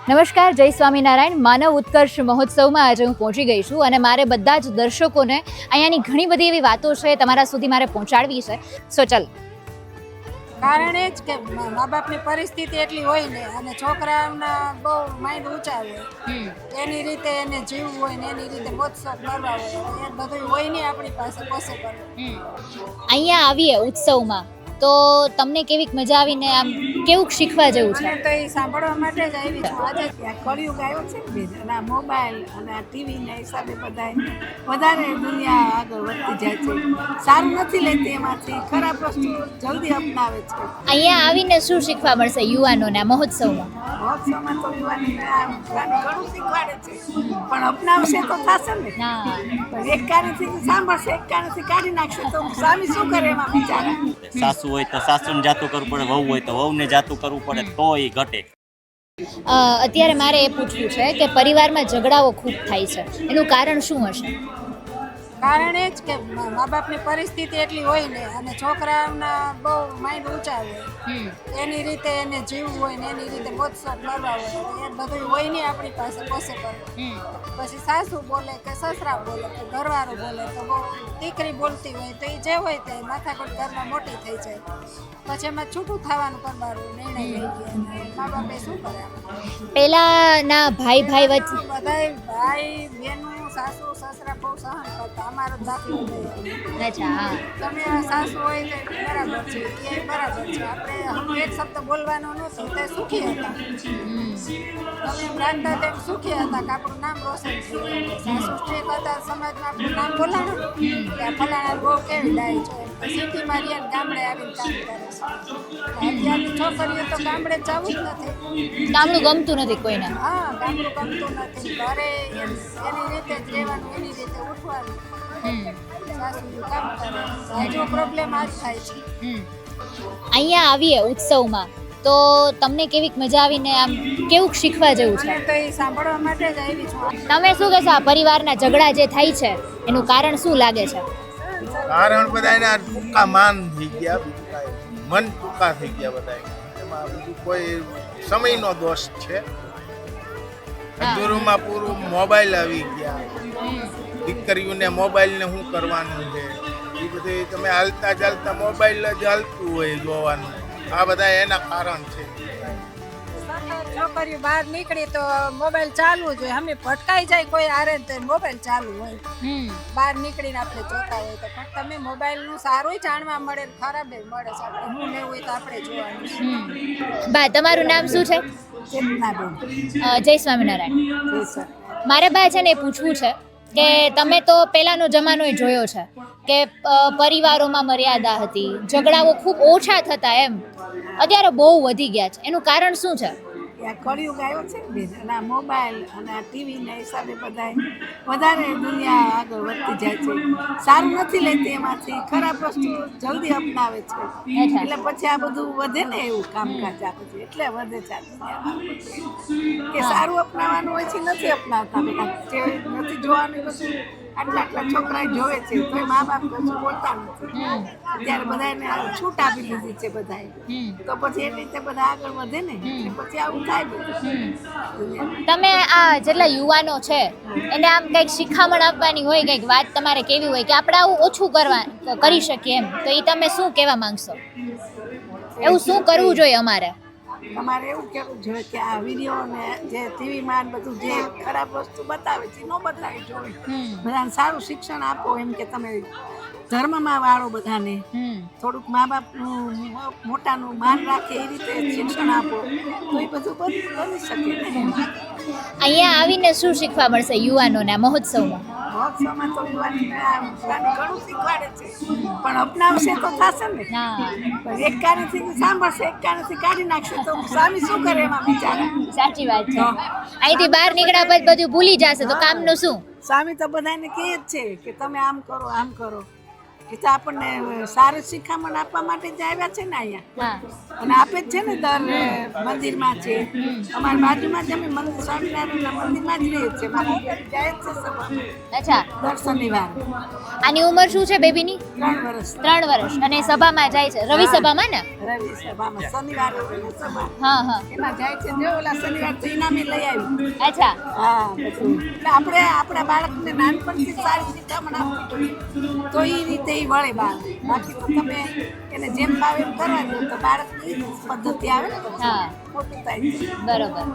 નમસ્કાર, જય સ્વામિનારાયણ. માનવ ઉત્કર્ષ મહોત્સવમાં આજે હું પહોંચી ગઈ છું અને મારે બધા જ દર્શકોને અહીંયાની ઘણી બધી એવી વાતો છે તમારા સુધી મારે પહોંચાડવી છે. સો ચાલ. કારણ એ જ કે મા બાપની પરિસ્થિતિ એટલી હોય ને અને છોકરાઓના બહુ માઇન્ડ ઊંચા હોય, એની રીતે એને જીવવું હોય ને એની રીતે મોજશોખ કરવા હોય, એ બધું હોય નહીં આપણી પાસે પોસિબલ. અહીંયા આવીએ ઉત્સવમાં તો તમને કેવીક મજા આવીને આમ કેવું શીખવા જેવું છે? મને તો એ સાંભળવા માટે જ આવી છું. આજે કળિયુગ આવ્યો છે ને બેન, અને આ મોબાઈલ અને આ ટીવીના હિસાબે બધાય વધારે દુનિયા આગળ વધતી જાય છે. સારું નથી લેતી એમાંથી, ખરાબ વસ્તુ જલ્દી અપનાવે છે. અહીંયા આવીને શું શીખવા મળશે યુવાનોને આ મહોત્સવમાં? મહોત્સવમાં તો યુવાનીને ઘણું શીખવાડે છે, પણ અપનાવશે તો થશે ને. પણ એક કાનેથી સાંભળશે, એક કાનેથી કાઢી નાખશે તો સ્વામી શું કરે એમાં બિચારા. સાસુ હોય તો સાસુને જાતું કરવું પડે, વહુ હોય તો વહુને જાતું કરવું પડે, તો એ ઘટે. અત્યારે મારે એ પૂછવું છે કે પરિવારમાં ઝઘડાઓ ખૂબ થાય છે, એનું કારણ શું હશે? કારણ એ જ કે મા બાપની પરિસ્થિતિ એટલી હોય ને અને છોકરાઓના બહુ માઇન્ડ ઊંચા હોય, એની રીતે એને જીવવું હોય ને એની રીતે મોજશોખ કરવા હોય, એ બધું હોય નહીં આપણી પાસે પોસિબલ. પછી સાસુ બોલે કે સસરા બોલે કે ઘરવાળો બોલે તો બહુ દીકરી બોલતી હોય તો એ જે હોય તે માથાકૂટ ઘરમાં મોટી થઈ જાય, પછી એમાં છૂટું થવાનું કરવાનું નિર્ણય લઈ ગયા. મા બાપે શું કરે? પહેલાના ભાઈ વચ્ચે બધાય ભાઈ બહેનો સાસુ સસરા બહુ સહન કરતા. અમારો દાખલો છે. અચ્છા. તમે સાસુ હોય તો બરાબર છે, એ બરાબર છે, આપણે એક શબ્દ બોલવાનો નહોતો તે સુખી હતા. તમે રાંધતા તેમ સુખી હતા કે આપણું નામ રોશન થયું. સાસુ સ્ટ્રીક હતા, સમાજમાં આપણું નામ બોલાણું કે ફલાણા બહુ કેવી ડાય છે, સિટીમાં રહીએ ગામડે આવીને કામ કરે છે. અત્યારની છોકરીઓ તો ગામડે જવું જ નથી. ગામડું ગમતું નથી કોઈને. હા, ગામડું ગમતું નથી. ઘરે એની રીતે જ રહેવાનું, એની રીતે ઉઠવાનું. પ્રોબ્લેમ આ જ થાય છે. અહીંયા આવીએ ઉત્સવમાં તો તમને કેવીક મજા આવીને આમ કેવું શીખવા જેવું છે? મને તો એ સાંભળવા માટે જ આવી છું. તમે શું કહેશો આ પરિવારના ઝઘડા જે થાય છે એનું કારણ શું લાગે છે? કારણ બધાના ટૂંકા માન થઈ ગયા, બીજું કાંઈ મન ટૂંકા થઈ ગયા બધા. એમાં બીજું કોઈ સમયનો દોષ છે. પૂરું મોબાઈલ આવી ગયા, દીકરીઓને મોબાઈલને શું કરવાનું છે એ બધું તમે હાલતા ચાલતા મોબાઈલ જ હાલતું હોય જોવાનું. આ બધા એના કારણ છે. છોકરીઓ બહાર નીકળી તો મોબાઈલ ચાલુ જ હોય, અમે ભટકાઈ જાય કોઈ આરે તો મોબાઈલ ચાલુ હોય. બહાર નીકળીને આપણે જોતા હોય તો પણ તમે મોબાઈલનું સારું જાણવા મળે, ખરાબ મળે છે. આપણે હું લેવું હોય તો આપણે જોવાનું. બા, તમારું નામ શું છે? જય સ્વામિનારાયણ. મારે બા છે ને એ પૂછવું છે કે તમે તો પહેલાંનો જમાનો જોયો છે કે પરિવારોમાં મર્યાદા હતી, ઝઘડાઓ ખૂબ ઓછા થતા, એમ અત્યારે બહુ વધી ગયા છે. એનું કારણ શું છે? કળિયુગ આવ્યો છે ને બેન, અને આ મોબાઈલ અને આ ટીવીના હિસાબે બધાય વધારે દુનિયા આગળ વધતી જાય છે. સારું નથી લેતી એમાંથી, ખરાબ વસ્તુ જલ્દી અપનાવે છે. એટલે પછી આ બધું વધે ને એવું કામકાજ આ બધું એટલે વધે છે કે સારું અપનાવવાનું હોય છે, નથી અપનાવતા બધા. જે નથી જોવાનું બધું આટલા છોકરા જોવે છે તો મા બાપ કશું બોલતા નથી. અત્યારે બધાને છૂટ આપી દીધી છે બધાએ, તો પછી એ રીતે બધા આગળ વધે ને, પછી આવું થાય બધું. તમે આ જેટલા યુવાનો છે એને આમ કંઈક શિખામણ આપવાની હોય, કંઈક વાત તમારે કેવી હોય કે આપણે આવું ઓછું કરી શકીએ એમ, તો એ તમે શું કહેવા માંગશો? એવું શું કરવું જોઈએ અમારે? તમારે એવું કહેવું જોઈએ કે આ વિડીયો ને જે ટીવીમાં બધું જે ખરાબ વસ્તુ બતાવે છે ન બતાવી જોઈએ. બધાને સારું શિક્ષણ આપો, એમ કે તમે ધર્મમાં વાળો બધાને થોડુંક મા બાપનું મોટાનું માન રાખે એ રીતે શિક્ષણ આપો તો એ બધું બની શકે. અહીંયા આવીને શું શીખવા મળશે યુવાનોને આ મહોત્સવમાં? મહોત્સવમાં તો યુવાનીને ઘણું શીખવાડે છે, પણ અપનાવશે તો થશે ને. પણ એક કાનેથી સાંભળશે, એક કાનેથી કાઢી નાખશે તો સ્વામી શું કરે એમાં બિચારા. સાચી વાત છે. અહીંથી બહાર નીકળ્યા પછી બધું ભૂલી જશે તો કામનું શું? સ્વામી તો બધાને કહે જ છે કે તમે આમ કરો આમ કરો, એ તો આપણને સારું શિખામણ આપવા માટે જ આવ્યા છે ને અહીંયા, હા અને આપે જ છે ને દર મંદિરમાં છે. અમારી બાજુમાં જ અમે મંદિર સ્વામિનારાયણના મંદિરમાં જ રહીએ છીએ. મારા હસબન્ડ જાય જ છે સભામાં અચ્છા. દર શનિવારે. આની ઉંમર શું છે બેબીની? 3 વર્ષ 3 વર્ષ. અને સભામાં જાય છે, રવિ સભામાં ને? રવિ સભામાં શનિવારે હોય ને સભા, હા હા. એમાં જાય છે. જો ઓલા શનિવાર તો ઇનામે લઈ આવી. અચ્છા. હા બધું. એટલે આપણે આપણા બાળકને નાનપણથી સારી શિખામણ આપવી જોઈએ તો એ રીતે એ વળે બાળક. બાકી તો તમે એને જેમ ભાવે એમ કરવા દો તો બાળકની પદ્ધતિ આવે ને પછી હા. ખોટું થાય છે. બરોબર.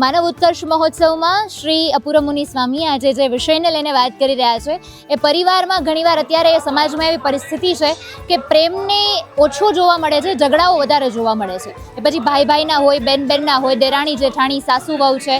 માનવ ઉત્કર્ષ મહોત્સવમાં શ્રી અપુરમુનિ સ્વામી આજે જે વિષયને લઈને વાત કરી રહ્યા છે એ પરિવારમાં ઘણીવાર અત્યારે સમાજમાં એવી પરિસ્થિતિ છે કે પ્રેમને ઓછો જોવા મળે છે, ઝઘડાઓ વધારે જોવા મળે છે. એ પછી ભાઈ ભાઈના હોય, બેન બેનના હોય, દેરાણી જેઠાણી, સાસુ વહુ છે,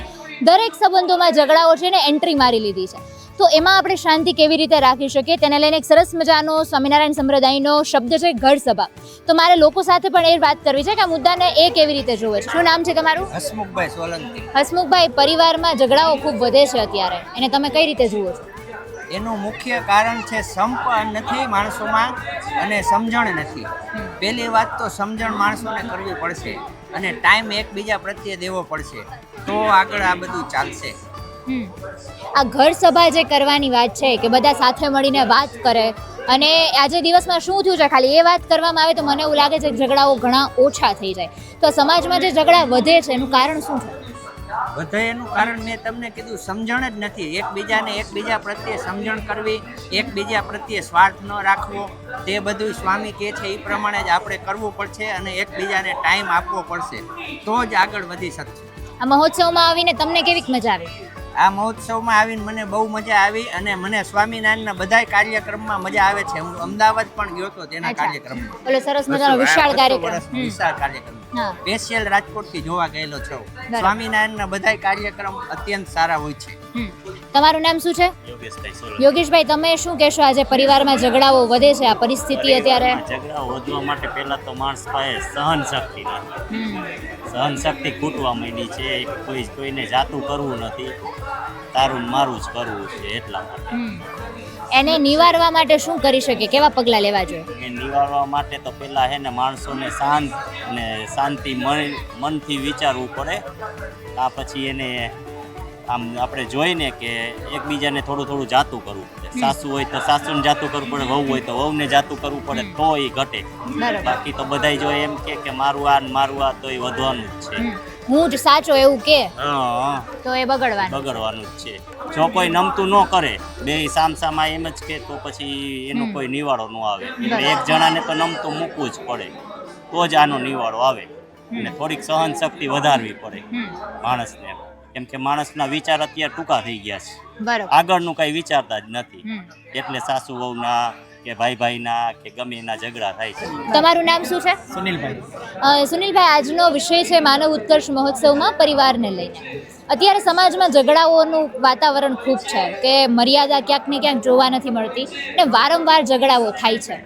દરેક સંબંધોમાં ઝઘડાઓ છે ને એન્ટ્રી મારી લીધી છે. તો એમાં આપણે શાંતિ કેવી રીતે રાખી શકીએ તેને લઈને એક સરસ મજાનો સ્વામિનારાયણ સંપ્રદાયનો શબ્દ છે ઘર સભા. તો મારે લોકો સાથે પણ એ વાત કરવી છે કે આ મુદ્દાને એ કેવી રીતે જોવે છે. શું નામ છે તમારું? હસમુખભાઈ સોલંકી. હસમુખભાઈ, પરિવારમાં ઝઘડાઓ ખૂબ વધે છે અત્યારે, એને તમે કઈ રીતે જુઓ છો? એનું મુખ્ય કારણ છે સંપ નથી માણસોમાં અને સમજણ નથી. પહેલી વાત તો સમજણ માણસોને કરવી પડશે અને ટાઈમ એકબીજા પ્રત્યે દેવો પડશે, તો આગળ આ બધું ચાલશે. આ ઘર સભા જે કરવાની વાત છે કે બધા સાથે મળીને વાત કરે, અને આજે દિવસમાં શું થયું છે ખાલી એ વાત કરવામાં આવે તો મને એવું લાગે છે કે ઝઘડાઓ ઘણા ઓછા થઈ જાય. તો સમાજમાં જે ઝઘડા વધે છે એનું કારણ શું છે? વધે એનું કારણ મેં તમને કીધું, સમજણ જ નથી. એકબીજા પ્રત્યે સમજણ કરવી, એકબીજા પ્રત્યે સ્વાર્થ ન રાખવો, તે બધું સ્વામી કહે છે એ પ્રમાણે જ આપણે કરવું પડશે અને એકબીજાને ટાઈમ આપવો પડશે, તો જ આગળ વધી શકશે. આ મહોત્સવમાં આવીને તમને કેવીક મજા આવી? આ મહોત્સવમાં આવીને મને બહુ મજા આવી અને મને સ્વામિનારાયણના બધાય કાર્યક્રમમાં મજા આવે છે. હું અમદાવાદ પણ ગયો હતો તેના કાર્યક્રમમાં. ઓલો સરસ મજાનો વિશાળ કાર્યક્રમ. વિશાળ કાર્યક્રમ હા. સ્પેશિયલ રાજકોટથી જોવા ગયેલો છું. સ્વામિનારાયણના બધાય કાર્યક્રમ અત્યંત સારા હોય છે. તમારું નામ શું છે? યોગેશભાઈ સોલંકી. યોગેશભાઈ, તમે શું કહેશો આજે પરિવારમાં ઝઘડાઓ વધે છે આ પરિસ્થિતિ અત્યારે? ઝઘડા વધવા માટે પહેલા તો માણસ પાસે સહન શક્તિ નથી. સહન શક્તિ ખૂટવા માંડી છે. કોઈને જાતું કરવું નથી, તારું મારું જ કરવું છે. એટલા માટે એને નિવારવા માટે શું કરી શકે, કેવા પગલાં લેવા જોઈએ? એ નિવારવા માટે તો પહેલા હે ને માણસોને શાંતિ મનથી વિચારવું પડે. આ પછી એને આમ આપણે જોઈને કે એકબીજાને થોડું થોડું જાતું કરવું પડે. સાસુ હોય તો સાસુને જાતું કરવું પડે, વહુ હોય તો વહુને જાતું કરવું પડે, તો એ ઘટે. બાકી તો બધાય જો એમ કે મારું આ ને મારું આ, તો એ વધવાનું જ છે. હું જ સાચો એવું કે તો એ બગડવાનું જ છે. જો કોઈ નમતું ન કરે, બે સામસામા એમ જ કે, તો પછી એનો કોઈ નિવાડો ન આવે. એટલે એક જણાને તો નમતું મૂકવું જ પડે, તો જ આનો નિવાડો આવે. અને થોડીક સહન શક્તિ વધારવી પડે માણસને, કેમ કે માણસના વિચાર અત્યારે ટૂંકા થઈ ગયા છે. આગળનું કઈ વિચારતા જ નથી. એટલે સાસુ વહુના કે ભાઈ ભાઈના કે ગમે એના ઝઘડા થાય છે. તમારું નામ શું છે? સુનિલભાઈ. સુનિલભાઈ, આજનો વિષય છે માનવ ઉત્કર્ષ મહોત્સવમાં પરિવારને લઈને. અત્યારે સમાજમાં ઝઘડાઓનું વાતાવરણ ખૂબ છે કે મર્યાદા ક્યાંક ને ક્યાંક જોવા નથી મળતી અને વારંવાર ઝઘડાઓ થાય છે.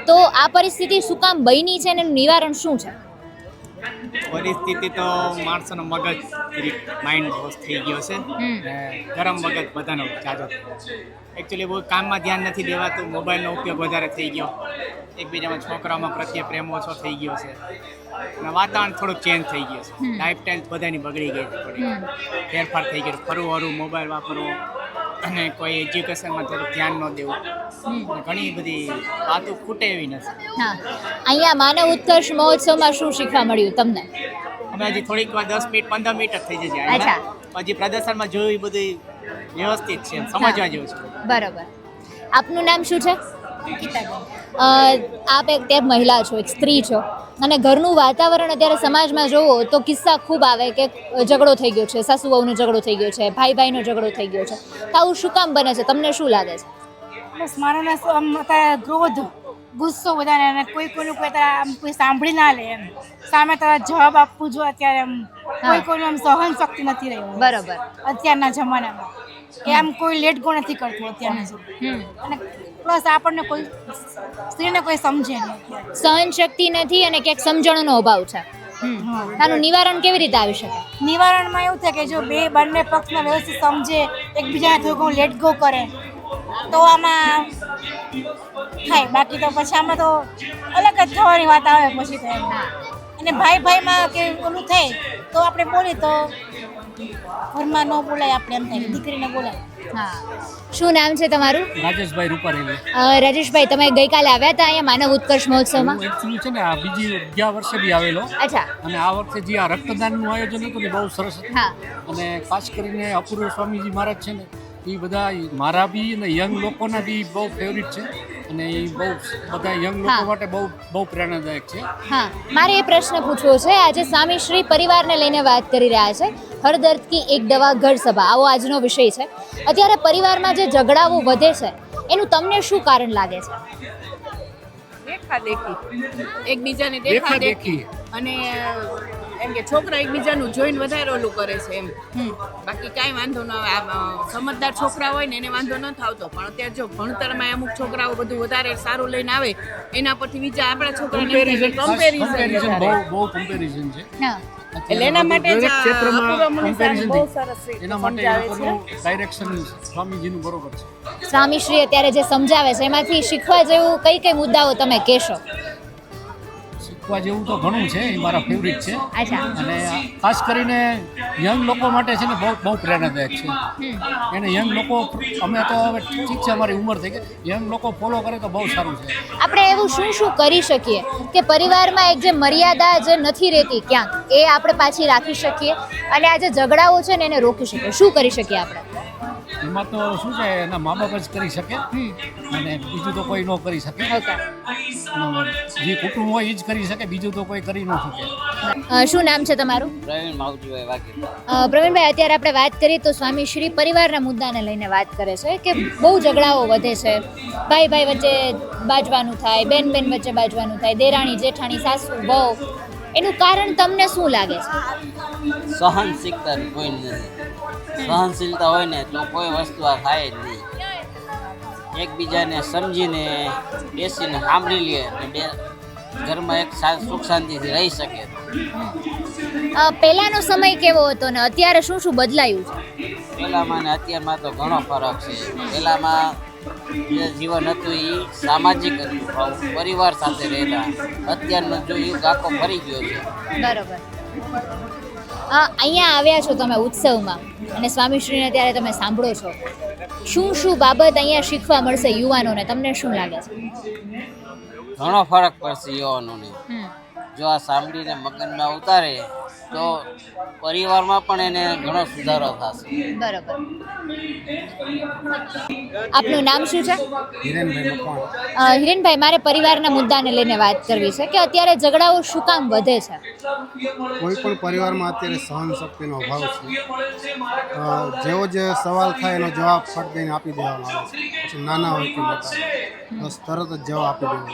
તો આ પરિસ્થિતિ શું કામ બની છે અને એનું નિવારણ શું છે? પરિસ્થિતિ તો માણસોનો મગજ માઇન્ડ વોશ થઈ ગયો છે, ગરમ મગજ બધાનો જાજો. એકચ્યુઅલી બહુ કામમાં ધ્યાન નથી દેવાતું, મોબાઈલનો ઉપયોગ વધારે થઈ ગયો, એકબીજામાં છોકરાઓમાં પ્રત્યે પ્રેમ ઓછો થઈ ગયો છે અને વાતાવરણ થોડુંક ચેન્જ થઈ ગયું છે. લાઈફસ્ટાઈલ બધાની બગડી ગઈ છે, થોડી ફેરફાર થઈ ગયો. ફરવું મોબાઈલ વાપરવો અને કોઈ એજ્યુકેશનમાં થોડુંક ધ્યાન ન દેવું, ઘણી બધી વાતો ખૂટે એવી નથી. હા, અહીંયા માનવ ઉત્કર્ષ મહોત્સવમાં શું શીખવા મળ્યું તમને? અમે હજી થોડીક વાર 10 મિનિટ 15 મિનિટ જ થઈ જશે. અચ્છા. હજી પ્રદર્શનમાં જોયું બધું વ્યવસ્થિત છે, સમજવા જેવું છે. બરોબર. આપનું નામ શું છે? આપ એક તે મહિલા છો, એક સ્ત્રી છો, અને ઘરનું વાતાવરણ અત્યારે સમાજમાં જોવો તો કિસ્સા ખૂબ આવે કે ઝઘડો થઈ ગયો છે, સાસુ વહુનો ઝઘડો થઈ ગયો છે, ભાઈ ભાઈનો ઝઘડો થઈ ગયો છે. તો આવું શું કામ બને છે? તમને શું લાગે છે? બસ મારાને અત્યારે ક્રોધ, ગુસ્સો બધાને, અને કોઈનું કોઈ આમ કોઈ સાંભળી ના લે, એમ સામે તારા જવાબ આપવું જો અત્યારે એમ કોઈનું આમ સહન શક્તિ નથી રહી. બરોબર. અત્યારના જમાનામાં કે આમ કોઈ લેટ ગો નથી કરતું અત્યારના જમાનામાં. અને પ્લસ આપણને કોઈ સ્ત્રીને કોઈ સમજે નહીં, સહન શક્તિ નથી અને ક્યાંક સમજણનો અભાવ છે. આનું નિવારણ કેવી રીતે આવી શકે? નિવારણમાં એવું થાય કે જો બંને પક્ષમાં વ્યવસ્થિત સમજે, એકબીજાને થોડું ઘણું લેટ ગો કરે, તો આમાં થાય, બાકી તો પછી આમાં તો અલગ જ થવાની વાત આવે પછી તો એમ. અને ભાઈ ભાઈમાં કે ઓલું થાય તો આપણે બોલીએ તો ઘરમાં ન બોલાય, આપણે એમ થાય દીકરીને બોલાય. હા, શું નામ છે તમારું? રાજેશભાઈ રૂપારેલી. રાજેશભાઈ, તમે ગઈકાલે આવ્યા હતા અહીંયા માનવ ઉત્કર્ષ મહોત્સવમાં? એકચ્યુઅલી છે ને આ ગયા વર્ષે બી આવેલો, અચ્છા. અને આ વખતે જે આ રક્તદાનનું આયોજન હતું ને બહુ સરસ હતું. હા. અને ખાસ કરીને અપૂર્વ સ્વામીજી મહારાજ છે ને એ બધા મારા બી અને યંગ લોકોના બી બહુ ફેવરિટ છે, અને એ બહુ બધા યંગ લોકો હા. માટે બહુ પ્રેરણાદાયક છે. હા, મારે એ પ્રશ્ન પૂછવો છે. આજે સ્વામી શ્રી પરિવારને લઈને વાત કરી રહ્યા છે. હર દર્દ કી એક દવા ઘર સભા, આવો આજનો વિષય છે. અત્યારે પરિવારમાં જે ઝઘડાઓ વધે છે એનું તમને શું કારણ લાગે છે? દેખાદેખી, એકબીજાને દેખાદેખી, અને એમ કે છોકરા એકબીજાનું જોઈને વધારે ઓલું કરે છે એમ. બાકી કાંઈ વાંધો ન આવે. સમજદાર છોકરા હોય ને એને વાંધો ન થાવતો, પણ અત્યારે જો ભણતરમાં અમુક છોકરાઓ બધું વધારે સારું લઈને આવે એના પરથી બીજા આપણા છોકરાને કમ્પેરિઝન બહુ કમ્પેરિઝન છે. હા. એટલે એના માટે જ દરેક ક્ષેત્રમાં અપૂર્વ મુનિ સાહેબ comparison બહુ થી. સરસ રીતે એના માટે એ સમજાવે છે. લોકોનું ડાયરેક્શન સ્વામીજીનું બરોબર છે. સ્વામી શ્રી અત્યારે જે સમજાવે છે એમાંથી શીખવા જેવું કઈ કઈ મુદ્દાઓ તમે કહેશો? શીખવા જેવું તો ઘણું છે, એ મારા ફેવરિટ છે. અચ્છા. અને ખાસ કરીને યંગ લોકો માટે છે ને બહુ પ્રેરણાદાયક છે. એને યંગ લોકો, અમે તો હવે ઠીક છે અમારી ઉંમર થઈ ગઈ, યંગ લોકો ફોલો કરે તો બહુ સારું છે. આપણે એવું શું કરી શકીએ કે પરિવારમાં એક જે મર્યાદા જે નથી રહેતી ક્યાંક એ આપણે પાછી રાખી શકીએ, અને આ જે ઝઘડાઓ છે ને એને રોકી શકીએ? શું કરી શકીએ આપણે? એમાં તો શું છે, એના મા બાપ જ કરી શકે, અને બીજું તો કોઈ ન કરી શકે. ઓકે. જે કુટુંબ હોય એ જ કરી શકે, બીજું તો કોઈ કરી ન શકે. શું નામ છે તમારું? પ્રવીણ માવજીભાઈ વાઘેલા. પ્રવીણભાઈ, અત્યારે આપણે વાત કરીએ તો સ્વામી શ્રી પરિવારના મુદ્દાને લઈને વાત કરે છે કે બહુ ઝઘડાઓ વધે છે. ભાઈ ભાઈ વચ્ચે બાજવાનું થાય, બેન બેન વચ્ચે બાજવાનું થાય, દેરાણી જેઠાણી સાસુ વહુ. એનું કારણ તમને શું લાગે છે? સહનશીલતા કોઈ નથી. સહનશીલતા હોય ને તો કોઈ વસ્તુ આ થાય જ નહીં. એકબીજાને સમજીને બેસીને સાંભળી લે ને બે ઘરમાં એક સુખ શાંતિથી રહી શકે. પહેલાનો સમય કેવો હતો ને અત્યારે શું બદલાયું છે? પહેલાંમાં ને અત્યારમાં તો ઘણો ફરક છે. પહેલાંમાં જે જીવન હતું એ સામાજિક હતું, પરિવાર સાથે રહેતા. અત્યારનો જો યુગ આખો ફરી ગયો છે. બરોબર. અહીંયા આવ્યા છો તમે ઉત્સવમાં, અને સ્વામીશ્રીને ત્યારે તમે સાંભળો છો, શું બાબત અહીંયા શીખવા મળશે યુવાનોને? તમને શું લાગે છે? ઘણો ફરક પડશે યુવાનોને. જો આ સાંભળીને મગજમાં ઉતારે તો પરિવારમાં પણ એને ઘણો સુધારો થશે. બરોબર. આપનું નામ શું છે? હિરેનભાઈ મકવાણા. હિરેનભાઈ, મારે પરિવારના મુદ્દાને લઈને વાત કરવી છે કે અત્યારે ઝઘડાઓ શું કામ વધે છે? કોઈ પણ પરિવારમાં અત્યારે સહન શક્તિનો અભાવ છે. જેવો જે સવાલ થાય એનો જવાબ ફટ દઈને આપી દેવામાં આવે છે, પછી નાના હોય કે મોટા બસ તરત જ જવાબ આપી દેવાનો.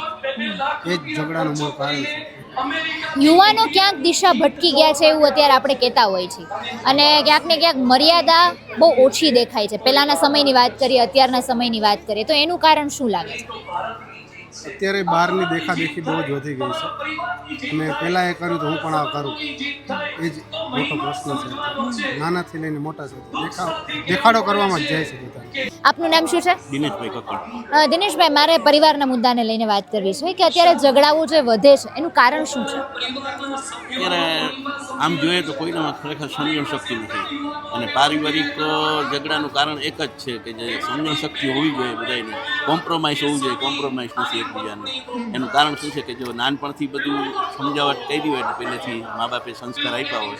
એ જ ઝઘડાનું મૂળ કારણ છે. યુવાનો ક્યાંક દિશા ભટકી ગયા છે એવું અત્યારે આપણે કહેતા હોય છે, અને ક્યાંક ને ક્યાંક મર્યાદા બહુ ઓછી દેખાય છે. પહેલાંના સમયની વાત કરીએ, અત્યારના સમયની વાત કરીએ તો એનું કારણ શું લાગે છે? અત્યારે બહારની દેખાદેખી બહુ જ વધી ગઈ છે, અને પહેલાં એ કર્યું તો હું પણ આ કરું, એ જ મોટો પ્રશ્ન છે. નાનાથી લઈને મોટા સુધી દેખાડો કરવામાં જ જાય છે બધા. આપનું નામ શું છે? દિનેશભાઈ કક્કડ. દિનેશભાઈ, મારે પરિવારના મુદ્દાને લઈને વાત કરવી છે કે અત્યારે ઝઘડાઓ જે વધે છે એનું કારણ શું છે? અત્યારે આમ જોઈએ તો કોઈનામાં ખરેખર સમજણ શક્તિ નથી, અને પારિવારિક ઝઘડાનું કારણ એક જ છે કે જે સમજણ શક્તિ હોવી જોઈએ બધાની, કોમ્પ્રોમાઇઝ હોવું જોઈએ, કોમ્પ્રોમાઇઝ નથી એકબીજાનું. એનું કારણ શું છે કે જો નાનપણથી બધું સમજાવટ કરી હોય ને પહેલેથી મા બાપે સંસ્કાર આપ્યા હોય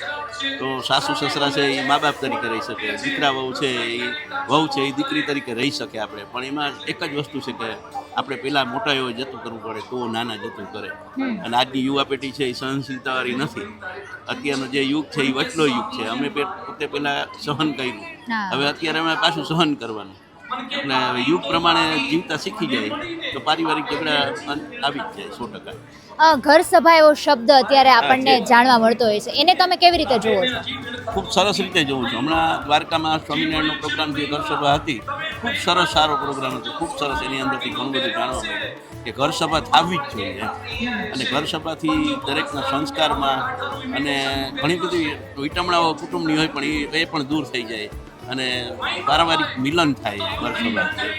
તો સાસુ સસરા છે એ મા બાપ તરીકે રહી શકે, દીકરા વહુ છે એ દીકરી તરીકે રહી શકે આપણે. પણ એમાં એક જ વસ્તુ છે કે આપણે પહેલાં મોટા એવો જતું કરવું પડે તો નાના જતું કરે. અને આજની યુવા પેઢી છે એ સહનશીલતાવાળી નથી. અત્યારનો જે યુગ છે એ વચલો યુગ છે. અમે પોતે પહેલાં સહન કર્યું, હવે અત્યારે અમે પાછું સહન કરવાનું. એટલે હવે યુગ પ્રમાણે જીવતા શીખી જાય તો પારિવારિક ઝઘડા આવી જ જાય 100%. ઘર સભા એવો શબ્દ અત્યારે આપણને જાણવા મળતો હોય છે, એને તમે કેવી રીતે જુઓ છો? ખૂબ સરસ રીતે જોઉં છું. હમણાં દ્વારકામાં સ્વામિનારાયણનો પ્રોગ્રામ જે ઘર સભા હતી, ખૂબ સરસ સારો પ્રોગ્રામ હતો, ખૂબ સરસ. એની અંદરથી ઘણું બધું જાણવા મળ્યું કે ઘર સભા થવી જ જોઈએ, અને ઘર સભાથી દરેકના સંસ્કારમાં અને ઘણી બધી વિટમણાઓ કુટુંબની હોય પણ એ પણ દૂર થઈ જાય, અને પારિવારિક મિલન થાય ઘર સભાથી.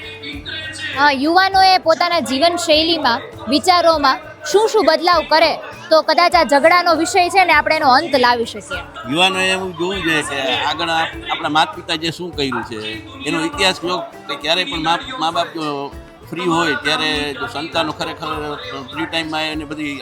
યુવાનોએ પોતાના જીવનશૈલીમાં વિચારોમાં શું બદલાવ કરે તો કદાચ આ ઝઘડાનો વિષય છે ને આપણે એનો અંત લાવી શકીએ. યુવાનોએ એવું જોવું જોઈએ કે આગળ આપણા માતા પિતા જે શું કર્યું છે એનો ઇતિહાસ જો કે ક્યારેય પણ મા બાપ જો ફ્રી હોય ત્યારે જો સંતાનો ખરેખર ફ્રી ટાઈમમાં એને બધી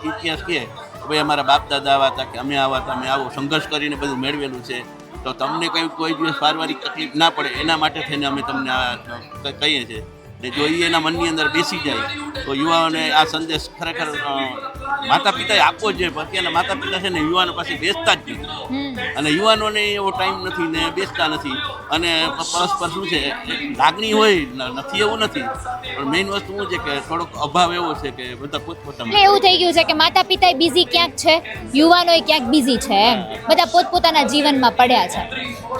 ઇતિહાસ કહે કે ભાઈ અમારા બાપ દાદા આવા હતા કે અમે આવા હતા, અમે આવો સંઘર્ષ કરીને બધું મેળવેલું છે, તો તમને કોઈ દિવસ પારિવારિક તકલીફ ના પડે એના માટે થઈને અમે તમને આ કહીએ છીએ. ને જો એ એના મનની અંદર બેસી જાય તો યુવાઓને આ સંદેશ ખરેખર માતા પિતાએ આપવો જ જોઈએ. અત્યારના માતા પિતા છે ને યુવાનો પાસે બેસતા જ નથી, અને યુવાનોને એવો ટાઈમ નથી ને બેસતા નથી, અને પરસ્પર શું છે લાગણી હોય નથી એવું નથી, પણ મેઇન વસ્તુ શું છે કે થોડોક અભાવ એવો છે કે બધા પોતપોતાના એટલે એવું થઈ ગયું છે કે માતા પિતા બિઝી ક્યાંક છે, યુવાનોએ ક્યાંક બિઝી છે, એમ બધા પોતપોતાના જીવનમાં પડ્યા છે.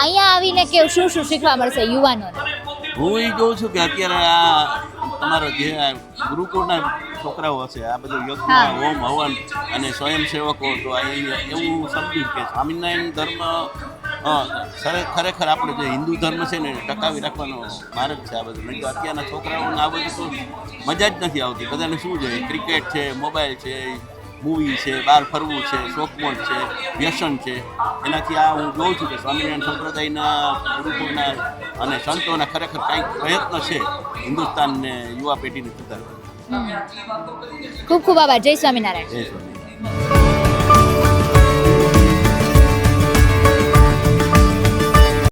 અહીંયા આવીને કે શું શીખવા મળશે યુવાનોને? હું એ જોઉં છું કે અત્યારે આ તમારો જે ગુરુકુળના છોકરાઓ છે આ બધું યજ્ઞ હોમ હવન અને સ્વયંસેવકો, તો એવું સમજ્યું કે સ્વામિનારાયણ ધર્મ ખરેખર આપણે જે હિન્દુ ધર્મ છે ને ટકાવી રાખવાનો માર્ગ છે આ બધું. નહીં તો અત્યારના છોકરાઓને આ બધું તો મજા જ નથી આવતી. બધાને શું જોઈએ? ક્રિકેટ છે, મોબાઈલ છે, મૂવી છે, બહાર ફરવું છે, શોખમોજ છે, વ્યસન છે. એનાથી આ હું જોઉં છું કે સ્વામિનારાયણ સંપ્રદાયના ગુરુકુળના અને સંતોના ખરેખર કંઈક પ્રયત્ન છે હિન્દુસ્તાનને યુવા પેઢીને સુધારવા. ખૂબ ખૂબ આભાર. જય સ્વામિનારાયણ. જય સ્વામિનારાયણ.